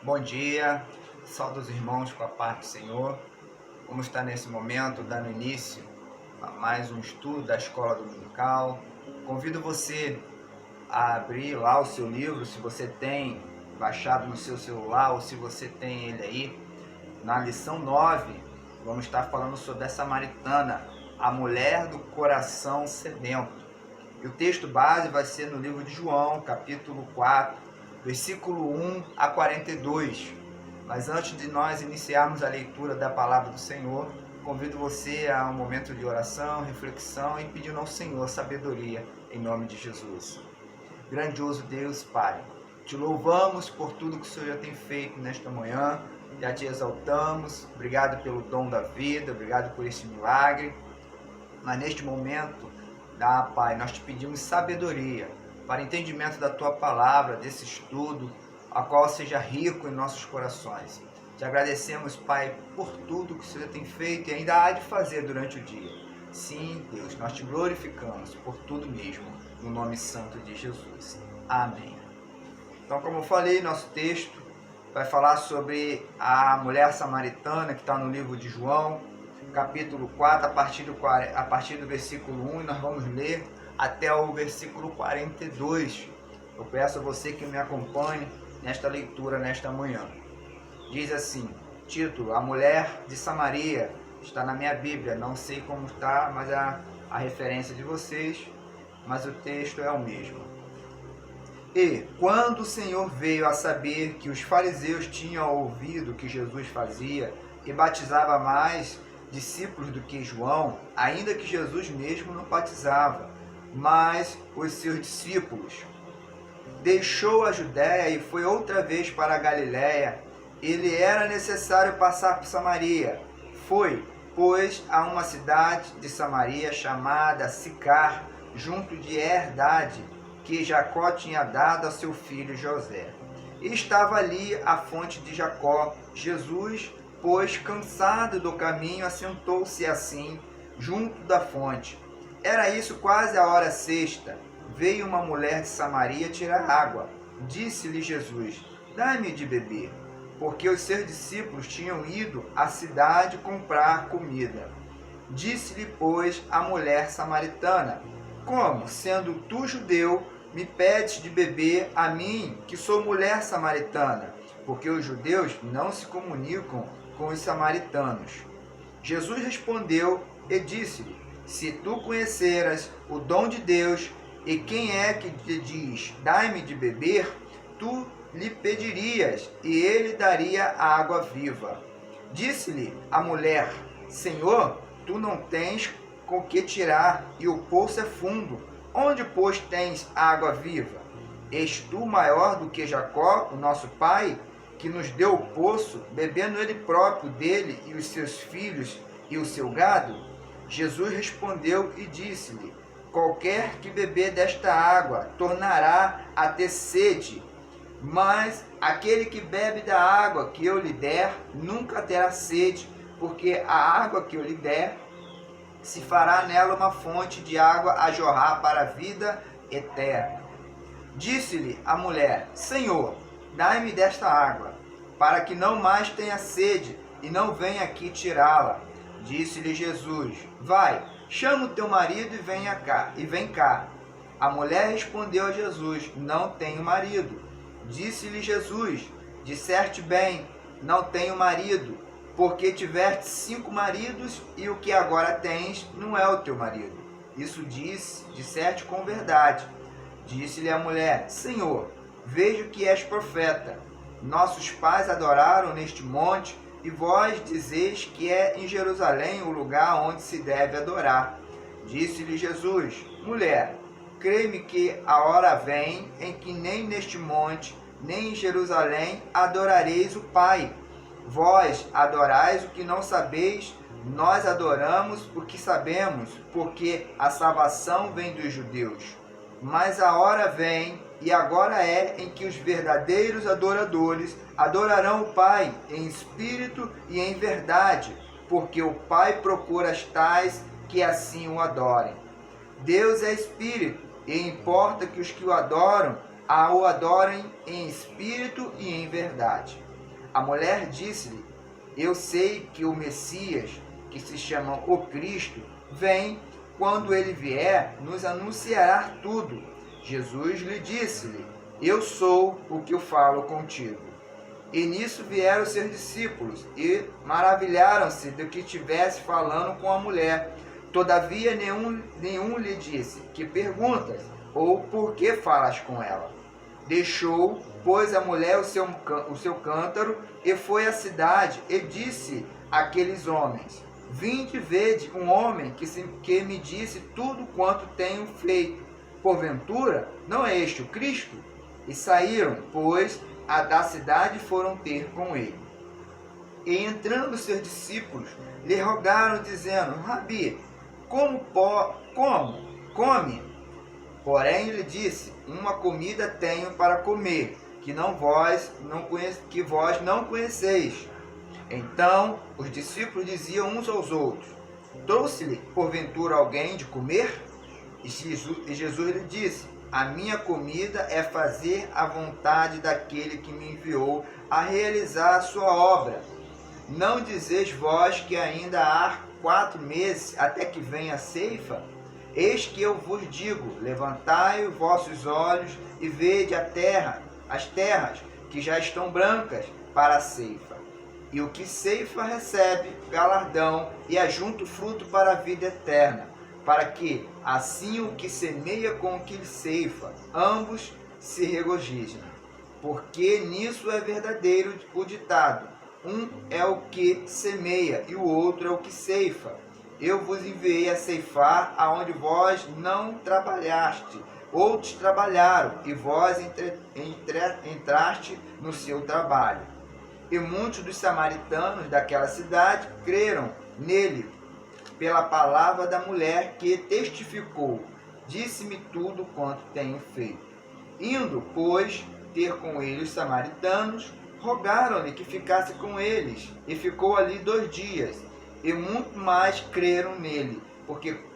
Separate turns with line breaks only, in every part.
Bom dia, saúde os irmãos com a paz do Senhor. Vamos estar nesse momento dando início a mais um estudo da Escola Dominical. Convido você a abrir lá o seu livro, se você tem baixado no seu celular ou se você tem ele aí. Na lição 9, vamos estar falando sobre a samaritana, a mulher do coração sedento. E o texto base vai ser no livro de João, capítulo 4, versículo 1 a 42. Mas antes de nós iniciarmos a leitura da palavra do Senhor, convido você a um momento de oração, reflexão e pedindo ao Senhor sabedoria em nome de Jesus. Grandioso Deus, Pai, te louvamos por tudo que o Senhor já tem feito nesta manhã, já te exaltamos, obrigado pelo dom da vida, obrigado por esse milagre. Mas neste momento, Pai, nós te pedimos sabedoria para entendimento da Tua palavra, desse estudo, a qual seja rico em nossos corações. Te agradecemos, Pai, por tudo que o Senhor tem feito e ainda há de fazer durante o dia. Sim, Deus, nós te glorificamos por tudo mesmo, no nome santo de Jesus. Amém. Então, como eu falei, nosso texto vai falar sobre a mulher samaritana, que está no livro de João, capítulo 4, a partir do versículo 1, e nós vamos ler até o versículo 42. Eu peço a você que me acompanhe nesta leitura nesta manhã. Diz assim, título: A Mulher de Samaria. Está na minha Bíblia, não sei como está, mas a referência de vocês, mas o texto é o mesmo. E quando o Senhor veio a saber que os fariseus tinham ouvido o que Jesus fazia e batizava mais discípulos do que João, ainda que Jesus mesmo não batizava, mas os seus discípulos, deixou a Judéia e foi outra vez para a Galiléia. Ele era necessário passar por Samaria. Foi, pois, a uma cidade de Samaria chamada Sicar, junto de Herdade, que Jacó tinha dado a seu filho José. E estava ali a fonte de Jacó. Jesus, pois, cansado do caminho, assentou-se assim, junto da fonte. Era isso quase a hora sexta. Veio uma mulher de Samaria tirar água. Disse-lhe Jesus: Dá-me de beber, porque os seus discípulos tinham ido à cidade comprar comida. Disse-lhe, pois, a mulher samaritana: Como, sendo tu judeu, me pedes de beber a mim, que sou mulher samaritana? Porque os judeus não se comunicam com os samaritanos. Jesus respondeu e disse-lhe: Se tu conheceras o dom de Deus, e quem é que te diz, dai-me de beber, tu lhe pedirias, e ele daria a água viva. Disse-lhe a mulher: Senhor, tu não tens com que tirar, e o poço é fundo. Onde, pois, tens água viva? És tu maior do que Jacó, o nosso pai, que nos deu o poço, bebendo ele próprio dele e os seus filhos e o seu gado? Jesus respondeu e disse-lhe: Qualquer que beber desta água tornará a ter sede, mas aquele que bebe da água que eu lhe der nunca terá sede, porque a água que eu lhe der se fará nela uma fonte de água a jorrar para a vida eterna. Disse-lhe a mulher: Senhor, dai-me desta água, para que não mais tenha sede e não venha aqui tirá-la. Disse-lhe Jesus: Vai, chama o teu marido e vem cá. A mulher respondeu a Jesus: Não tenho marido. Disse-lhe Jesus: Disseste bem, não tenho marido, porque tiveste 5 maridos e o que agora tens não é o teu marido. Isso disseste com verdade. Disse-lhe a mulher: Senhor, vejo que és profeta. Nossos pais adoraram neste monte, e vós dizeis que é em Jerusalém o lugar onde se deve adorar. Disse-lhe Jesus: Mulher, crê-me que a hora vem em que nem neste monte, nem em Jerusalém adorareis o Pai. Vós adorais o que não sabeis, nós adoramos o que sabemos, porque a salvação vem dos judeus. Mas a hora vem, e agora é, em que os verdadeiros adoradores adorarão o Pai em espírito e em verdade, porque o Pai procura as tais que assim o adorem. Deus é espírito, e importa que os que o adoram o adorem em espírito e em verdade. A mulher disse-lhe: eu sei que o Messias, que se chama o Cristo, vem. Quando ele vier, nos anunciará tudo. Jesus lhe disse-lhe: eu sou o que eu falo contigo. E nisso vieram os seus discípulos e maravilharam-se do que estivesse falando com a mulher. Todavia nenhum lhe disse: que perguntas? Ou por que falas com ela? Deixou, pois, a mulher o seu cântaro e foi à cidade e disse àqueles homens: vinde, vede um homem que me disse tudo quanto tenho feito. Porventura, não é este o Cristo? E saíram, pois, da cidade e foram ter com ele. E entrando seus discípulos, lhe rogaram, dizendo: Rabi, come? Porém ele disse: uma comida tenho para comer, que vós não conheceis. Então os discípulos diziam uns aos outros: trouxe-lhe porventura alguém de comer? E Jesus lhe disse: a minha comida é fazer a vontade daquele que me enviou a realizar a sua obra. Não dizeis vós que ainda há 4 meses até que venha a ceifa? Eis que eu vos digo: levantai os vossos olhos e vede as terras que já estão brancas para a ceifa. E o que ceifa recebe galardão e ajunta o fruto para a vida eterna, para que assim o que semeia com o que ceifa, ambos se regozijem. Porque nisso é verdadeiro o ditado: um é o que semeia e o outro é o que ceifa. Eu vos enviei a ceifar aonde vós não trabalhaste, outros trabalharam, e vós entraste no seu trabalho. E muitos dos samaritanos daquela cidade creram nele pela palavra da mulher que testificou: disse-me tudo quanto tenho feito. Indo, pois, ter com ele os samaritanos, rogaram-lhe que ficasse com eles, e ficou ali 2 dias. E muito mais creram nele,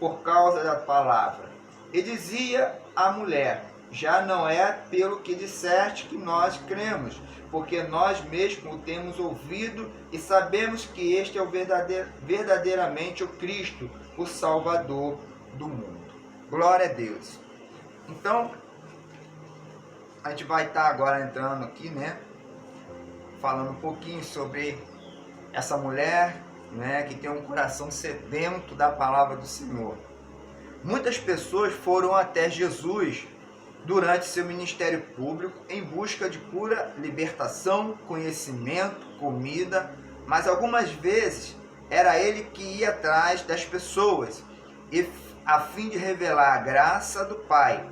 por causa da palavra. E dizia a mulher: já não é pelo que disseste que nós cremos, porque nós mesmos o temos ouvido e sabemos que este é o verdadeiramente o Cristo, o Salvador do mundo. Glória a Deus. Então, a gente vai estar agora entrando aqui, falando um pouquinho sobre essa mulher, que tem um coração sedento da palavra do Senhor. Muitas pessoas foram até Jesus durante seu ministério público em busca de cura, libertação, conhecimento, comida, mas algumas vezes era ele que ia atrás das pessoas a fim de revelar a graça do Pai.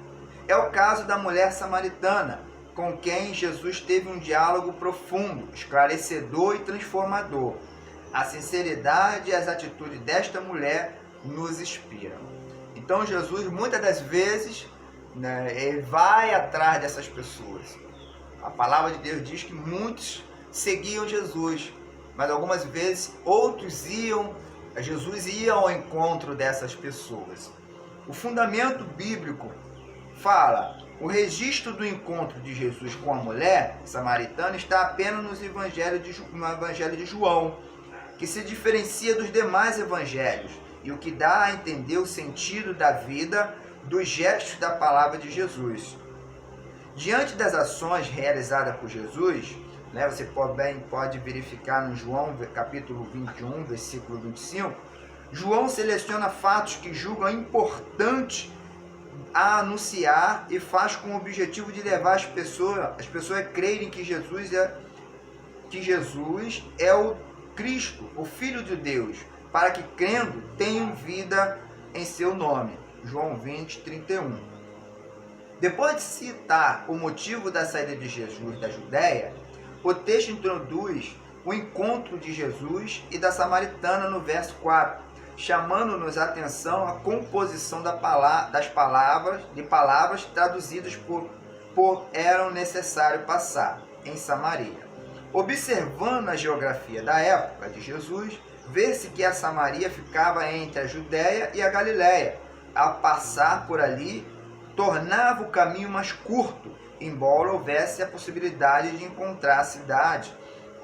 É o caso da mulher samaritana, com quem Jesus teve um diálogo profundo, esclarecedor e transformador. A sinceridade e as atitudes desta mulher nos inspiram. Então Jesus, muitas das vezes, ele vai atrás dessas pessoas. A palavra de Deus diz que muitos seguiam Jesus, mas algumas vezes Jesus ia ao encontro dessas pessoas. O fundamento bíblico fala: o registro do encontro de Jesus com a mulher samaritana está apenas no Evangelho de João, que se diferencia dos demais evangelhos, e o que dá a entender o sentido da vida dos gestos da palavra de Jesus. Diante das ações realizadas por Jesus, você pode verificar no João capítulo 21, versículo 25, João seleciona fatos que julga importante a anunciar e faz com o objetivo de levar as pessoas a crerem que Jesus é o Cristo, o Filho de Deus, para que, crendo, tenham vida em seu nome. João 20, 31. Depois de citar o motivo da saída de Jesus da Judéia, o texto introduz o encontro de Jesus e da samaritana no verso 4, chamando-nos a atenção à composição das palavras traduzidas por eram necessário passar em Samaria. Observando a geografia da época de Jesus, vê-se que a Samaria ficava entre a Judéia e a Galiléia. Ao passar por ali, tornava o caminho mais curto, embora houvesse a possibilidade de encontrar a cidade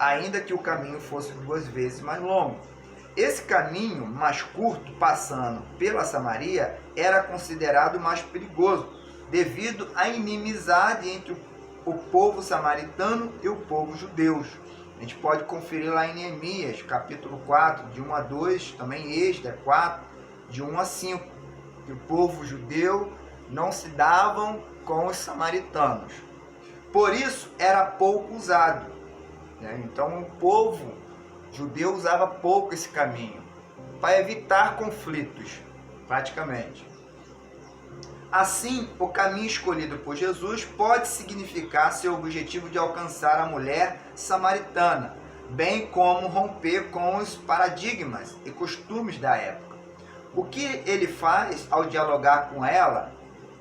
ainda que o caminho fosse 2 vezes mais longo. Esse caminho mais curto, passando pela Samaria, era considerado mais perigoso, devido à inimizade entre o povo samaritano e o povo judeu. A gente pode conferir lá em Neemias, capítulo 4, de 1 a 2, também Êxodo 4, de 1 a 5, que o povo judeu não se davam com os samaritanos. Por isso, era pouco usado. Então, o povo judeu usava pouco esse caminho, para evitar conflitos, praticamente. Assim, o caminho escolhido por Jesus pode significar seu objetivo de alcançar a mulher samaritana, bem como romper com os paradigmas e costumes da época. O que ele faz ao dialogar com ela,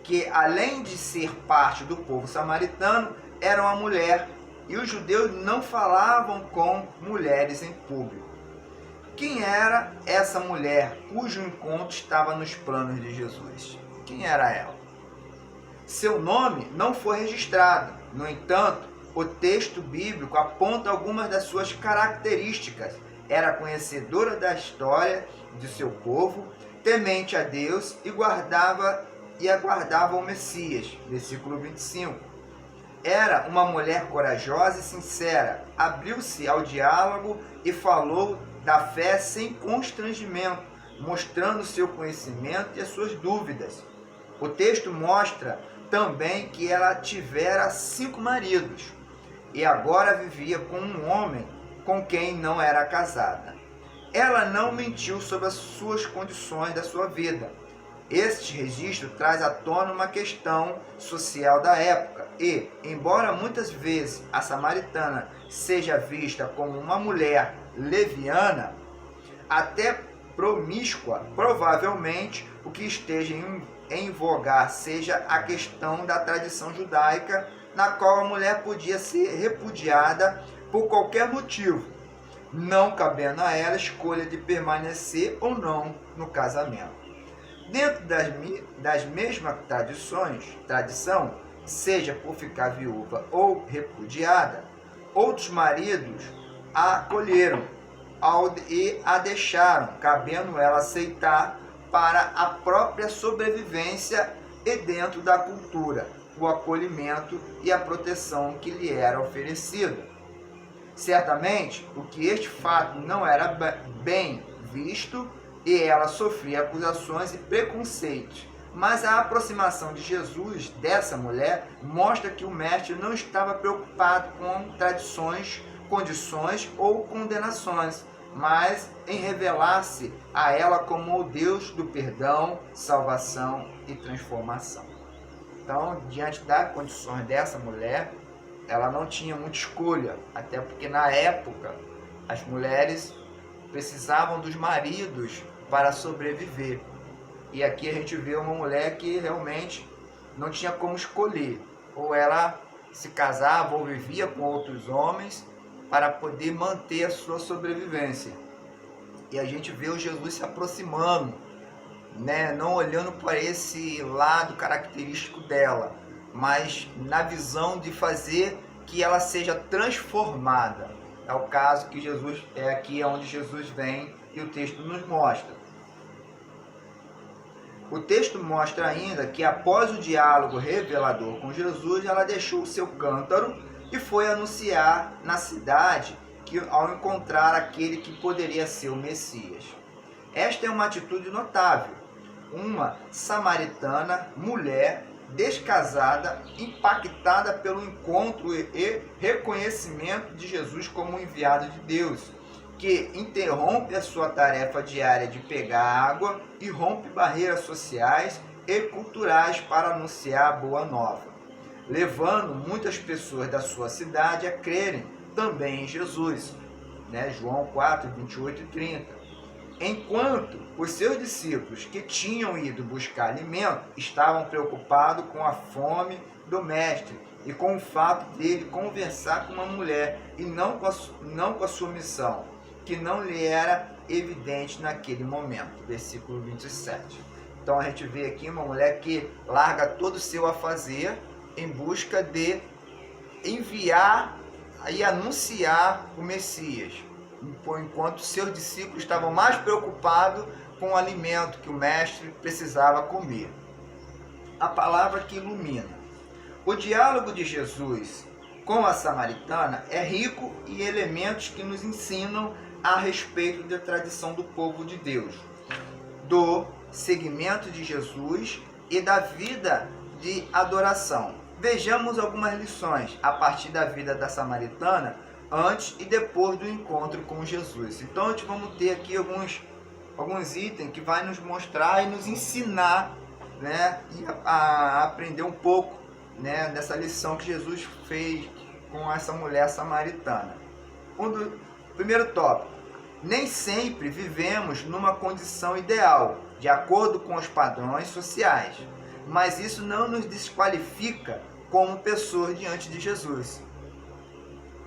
que além de ser parte do povo samaritano, era uma mulher, e os judeus não falavam com mulheres em público. Quem era essa mulher cujo encontro estava nos planos de Jesus? Quem era ela? Seu nome não foi registrado. No entanto, o texto bíblico aponta algumas das suas características. Era conhecedora da história de seu povo, temente a Deus e aguardava o Messias. Versículo 25. Era uma mulher corajosa e sincera. Abriu-se ao diálogo e falou da fé sem constrangimento, mostrando seu conhecimento e as suas dúvidas. O texto mostra também que ela tivera 5 maridos e agora vivia com um homem com quem não era casada. Ela não mentiu sobre as suas condições da sua vida. Este registro traz à tona uma questão social da época e, embora muitas vezes a samaritana seja vista como uma mulher leviana, até promíscua, provavelmente o que esteja em vogar seja a questão da tradição judaica, na qual a mulher podia ser repudiada por qualquer motivo, não cabendo a ela a escolha de permanecer ou não no casamento. Dentro das mesmas tradição, seja por ficar viúva ou repudiada, outros maridos a acolheram e a deixaram, cabendo ela aceitar para a própria sobrevivência e dentro da cultura, o acolhimento e a proteção que lhe era oferecida. Certamente, o que este fato não era bem visto e ela sofria acusações e preconceitos. Mas a aproximação de Jesus dessa mulher mostra que o mestre não estava preocupado com tradições, condições ou condenações, mas em revelar-se a ela como o Deus do perdão, salvação e transformação. Então, diante das condições dessa mulher, ela não tinha muita escolha, até porque na época as mulheres precisavam dos maridos para sobreviver. E aqui a gente vê uma mulher que realmente não tinha como escolher. Ou ela se casava ou vivia com outros homens para poder manter a sua sobrevivência. E a gente vê o Jesus se aproximando, não olhando para esse lado característico dela, mas na visão de fazer que ela seja transformada. É o caso que Jesus é aqui onde Jesus vem e o texto nos mostra. O texto mostra ainda que após o diálogo revelador com Jesus, ela deixou o seu cântaro e foi anunciar na cidade que ao encontrar aquele que poderia ser o Messias. Esta é uma atitude notável. Uma samaritana, mulher, descasada, impactada pelo encontro e reconhecimento de Jesus como enviado de Deus, que interrompe a sua tarefa diária de pegar água e rompe barreiras sociais e culturais para anunciar a boa nova, levando muitas pessoas da sua cidade a crerem também em Jesus. João 4, 28 e 30. Enquanto os seus discípulos que tinham ido buscar alimento estavam preocupados com a fome do mestre e com o fato dele conversar com uma mulher e não com a sua missão, que não lhe era evidente naquele momento. Versículo 27. Então a gente vê aqui uma mulher que larga todo o seu afazer em busca de enviar e anunciar o Messias, enquanto seus discípulos estavam mais preocupados com o alimento que o mestre precisava comer. A palavra que ilumina. O diálogo de Jesus com a samaritana é rico em elementos que nos ensinam a respeito da tradição do povo de Deus, do seguimento de Jesus e da vida de adoração. Vejamos algumas lições a partir da vida da samaritana antes e depois do encontro com Jesus. Então, nós vamos ter aqui alguns itens que vai nos mostrar e nos ensinar, né, a aprender um pouco, né, dessa lição que Jesus fez com essa mulher samaritana. Primeiro tópico: nem sempre vivemos numa condição ideal, de acordo com os padrões sociais, mas isso não nos desqualifica como pessoas diante de Jesus.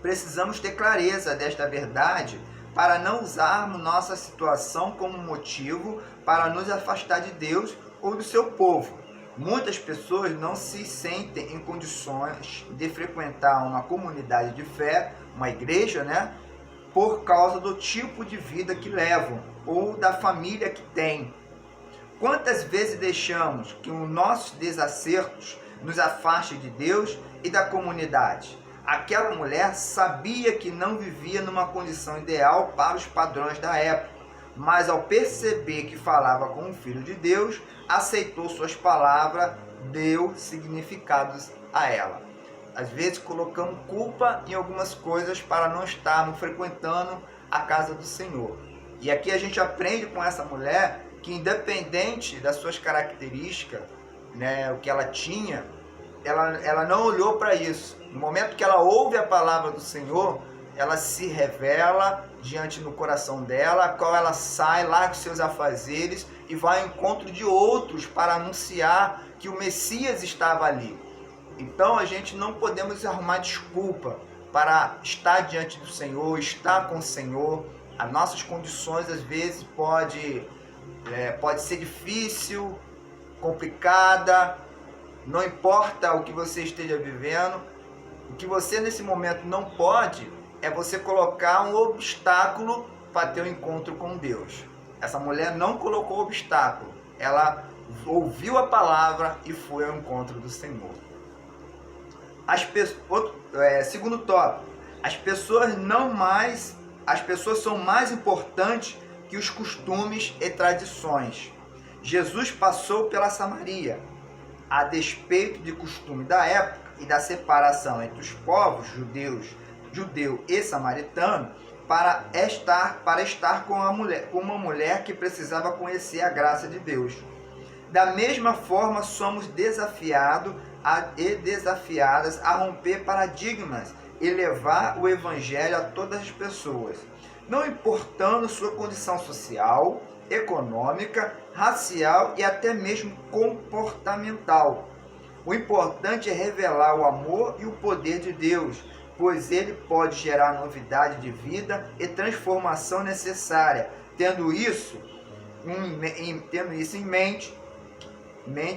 Precisamos ter clareza desta verdade para não usarmos nossa situação como motivo para nos afastar de Deus ou do seu povo. Muitas pessoas não se sentem em condições de frequentar uma comunidade de fé, uma igreja, né, por causa do tipo de vida que levam ou da família que têm. Quantas vezes deixamos que os nossos desacertos nos afaste de Deus e da comunidade? Aquela mulher sabia que não vivia numa condição ideal para os padrões da época, mas ao perceber que falava com o Filho de Deus, aceitou suas palavras, deu significados a ela. Às vezes colocamos culpa em algumas coisas para não estarmos frequentando a casa do Senhor. E aqui a gente aprende com essa mulher que, independente das suas características, né, o que ela tinha, ela não olhou para isso. No momento que ela ouve a palavra do Senhor, ela se revela diante do coração dela, a qual ela sai lá com seus afazeres e vai ao encontro de outros para anunciar que o Messias estava ali. Então a gente não podemos arrumar desculpa para estar diante do Senhor, estar com o Senhor. As nossas condições às vezes pode ser difícil, complicada, não importa o que você esteja vivendo. O que você nesse momento não pode é você colocar um obstáculo para ter um encontro com Deus. Essa mulher não colocou obstáculo, ela ouviu a palavra e foi ao encontro do Senhor. Segundo tópico: as pessoas são mais importantes que os costumes e tradições. Jesus passou pela Samaria, a despeito de costume da época e da separação entre os povos judeu e samaritano, para estar com uma mulher que precisava conhecer a graça de Deus. Da mesma forma, somos desafiados e desafiadas a romper paradigmas e levar o Evangelho a todas as pessoas, não importando sua condição social, econômica, racial e até mesmo comportamental. O importante é revelar o amor e o poder de Deus, pois ele pode gerar novidade de vida e transformação necessária. Tendo isso em mente,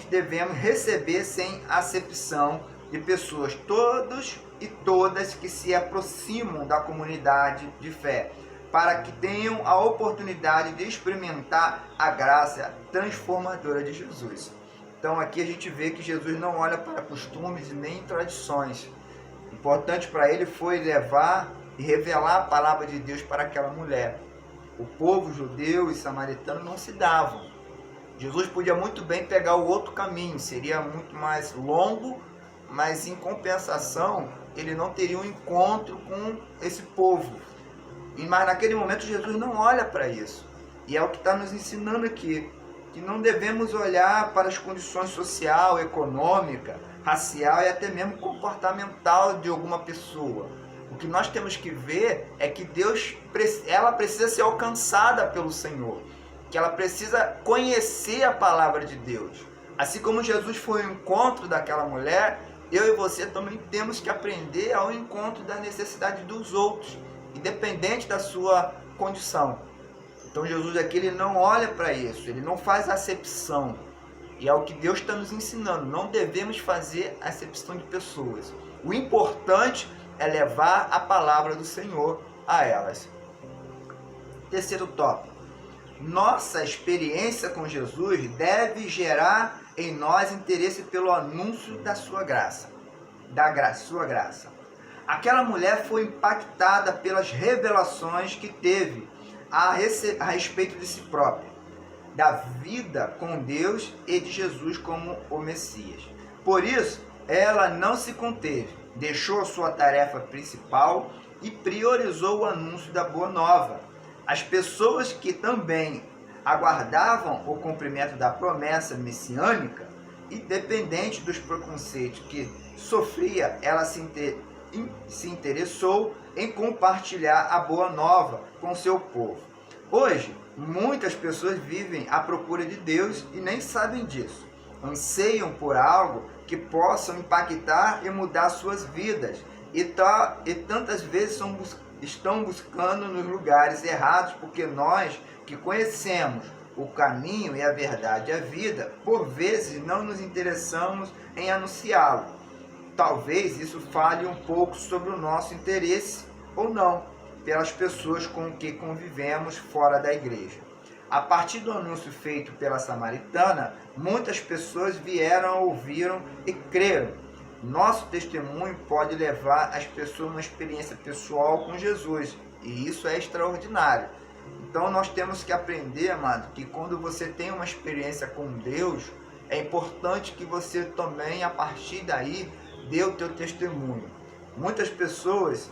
devemos receber sem acepção de pessoas, todos e todas que se aproximam da comunidade de fé, para que tenham a oportunidade de experimentar a graça transformadora de Jesus. Então aqui a gente vê que Jesus não olha para costumes e nem tradições. O importante para ele foi levar e revelar a palavra de Deus para aquela mulher. O povo judeu e samaritano não se davam. Jesus podia muito bem pegar o outro caminho, seria muito mais longo, mas em compensação ele não teria um encontro com esse povo. Mas naquele momento Jesus não olha para isso. E é o que está nos ensinando aqui, que não devemos olhar para as condições social, econômica, racial e até mesmo comportamental de alguma pessoa. O que nós temos que ver é que ela precisa ser alcançada pelo Senhor, que ela precisa conhecer a palavra de Deus. Assim como Jesus foi ao encontro daquela mulher, eu e você também temos que aprender ao encontro da necessidade dos outros, independente da sua condição. Então Jesus aqui ele não olha para isso, ele não faz acepção. E é o que Deus está nos ensinando, não devemos fazer acepção de pessoas. O importante é levar a palavra do Senhor a elas. Terceiro tópico. Nossa experiência com Jesus deve gerar em nós interesse pelo anúncio da sua graça. Sua graça. Aquela mulher foi impactada pelas revelações que teve a respeito de si própria, da vida com Deus e de Jesus como o Messias. Por isso, ela não se conteve, deixou sua tarefa principal e priorizou o anúncio da Boa Nova. As pessoas que também aguardavam o cumprimento da promessa messiânica, independente dos preconceitos que sofria, ela se interessou em compartilhar a Boa Nova com seu povo. Hoje, muitas pessoas vivem à procura de Deus e nem sabem disso. Anseiam por algo que possam impactar e mudar suas vidas. E tantas vezes estão buscando nos lugares errados, porque nós que conhecemos o caminho e a verdade e a vida, por vezes não nos interessamos em anunciá-lo. Talvez isso fale um pouco sobre o nosso interesse ou não pelas pessoas com que convivemos fora da igreja. A partir do anúncio feito pela samaritana, muitas pessoas vieram, ouviram e creram. Nosso testemunho pode levar as pessoas a uma experiência pessoal com Jesus, e isso é extraordinário. Então nós temos que aprender, amado, que quando você tem uma experiência com Deus, é importante que você também, a partir daí, dê o teu testemunho. Muitas pessoas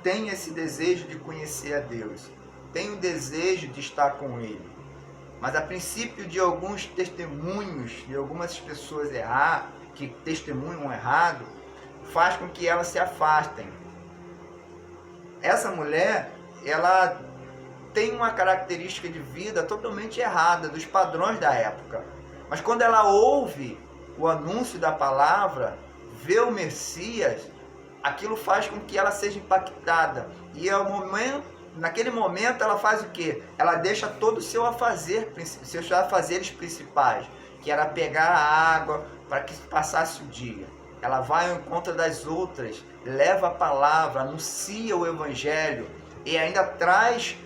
têm esse desejo de conhecer a Deus, têm o desejo de estar com Ele, mas a princípio de alguns testemunhos, de algumas pessoas que testemunham errado, faz com que elas se afastem. Essa mulher, ela tem uma característica de vida totalmente errada, dos padrões da época. Mas quando ela ouve o anúncio da palavra, vê o Messias, aquilo faz com que ela seja impactada. E naquele momento ela faz o quê? Ela deixa todo o seus afazeres principais, que era pegar a água para que passasse o dia. Ela vai ao encontro das outras, leva a palavra, anuncia o Evangelho e ainda traz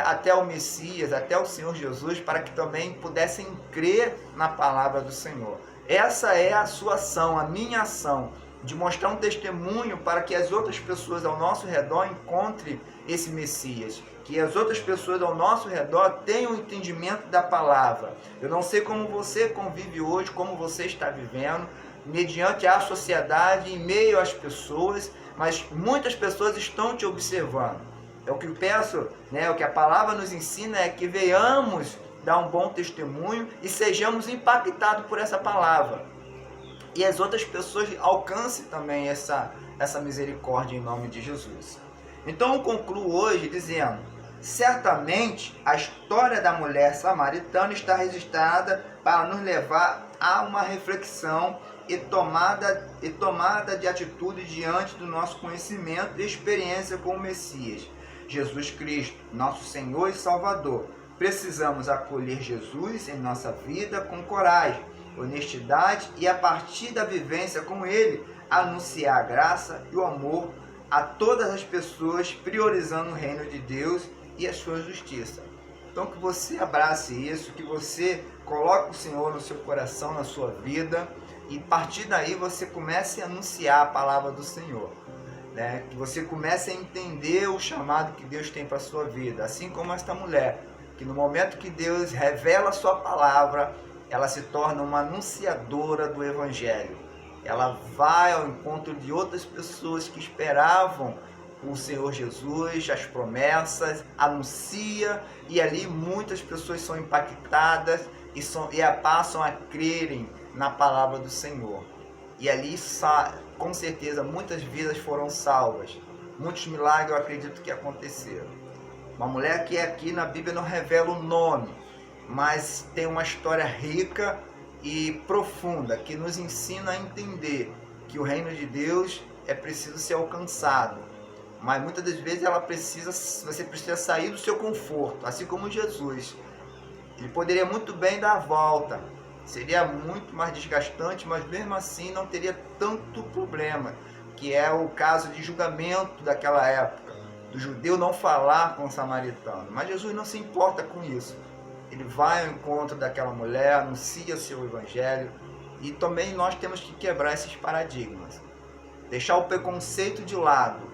até o Messias, até o Senhor Jesus, para que também pudessem crer na palavra do Senhor. Essa é a sua ação, a minha ação, de mostrar um testemunho para que as outras pessoas ao nosso redor encontrem esse Messias, que as outras pessoas ao nosso redor tenham um entendimento da palavra. Eu não sei como você convive hoje, como você está vivendo, mediante a sociedade, em meio às pessoas, mas muitas pessoas estão te observando. É o que eu peço, o que a palavra nos ensina é que venhamos dar um bom testemunho e sejamos impactados por essa palavra. E as outras pessoas alcancem também essa misericórdia em nome de Jesus. Então eu concluo hoje dizendo, certamente a história da mulher samaritana está registrada para nos levar a uma reflexão e tomada de atitude diante do nosso conhecimento e experiência com o Messias, Jesus Cristo, nosso Senhor e Salvador. Precisamos acolher Jesus em nossa vida com coragem, honestidade e, a partir da vivência com Ele, anunciar a graça e o amor a todas as pessoas, priorizando o reino de Deus e a sua justiça. Então que você abrace isso, que você coloque o Senhor no seu coração, na sua vida, e a partir daí você comece a anunciar a palavra do Senhor. Que você comece a entender o chamado que Deus tem para a sua vida, assim como esta mulher, que no momento que Deus revela a sua palavra, ela se torna uma anunciadora do Evangelho. Ela vai ao encontro de outras pessoas que esperavam o Senhor Jesus, as promessas, anuncia, e ali muitas pessoas são impactadas e passam a crerem na palavra do Senhor. E ali, com certeza, muitas vidas foram salvas. Muitos milagres eu acredito que aconteceram. Uma mulher que aqui na Bíblia não revela o nome, mas tem uma história rica e profunda, que nos ensina a entender que o reino de Deus é preciso ser alcançado. Mas muitas das vezes você precisa sair do seu conforto, assim como Jesus. Ele poderia muito bem dar a volta, seria muito mais desgastante, mas mesmo assim não teria tanto problema, que é o caso de julgamento daquela época, do judeu não falar com o samaritano. Mas Jesus não se importa com isso. Ele vai ao encontro daquela mulher, anuncia seu evangelho, e também nós temos que quebrar esses paradigmas. Deixar o preconceito de lado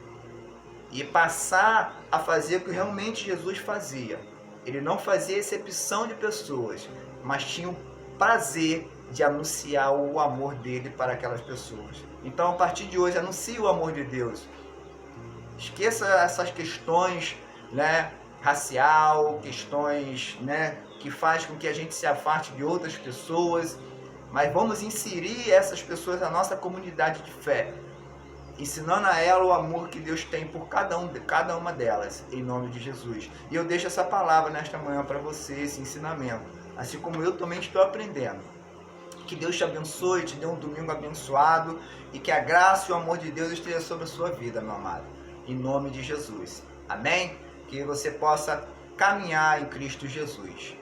e passar a fazer o que realmente Jesus fazia. Ele não fazia exceção de pessoas, mas tinha o prazer de anunciar o amor dele para aquelas pessoas. Então, a partir de hoje, anuncie o amor de Deus. Esqueça essas questões, né, racial, questões, né, que faz com que a gente se afaste de outras pessoas, mas vamos inserir essas pessoas na nossa comunidade de fé, ensinando a ela o amor que Deus tem por cada uma delas, em nome de Jesus. E eu deixo essa palavra nesta manhã para você, esse ensinamento, assim como eu também estou aprendendo. Que Deus te abençoe, te dê um domingo abençoado e que a graça e o amor de Deus esteja sobre a sua vida, meu amado, em nome de Jesus. Amém? Que você possa caminhar em Cristo Jesus.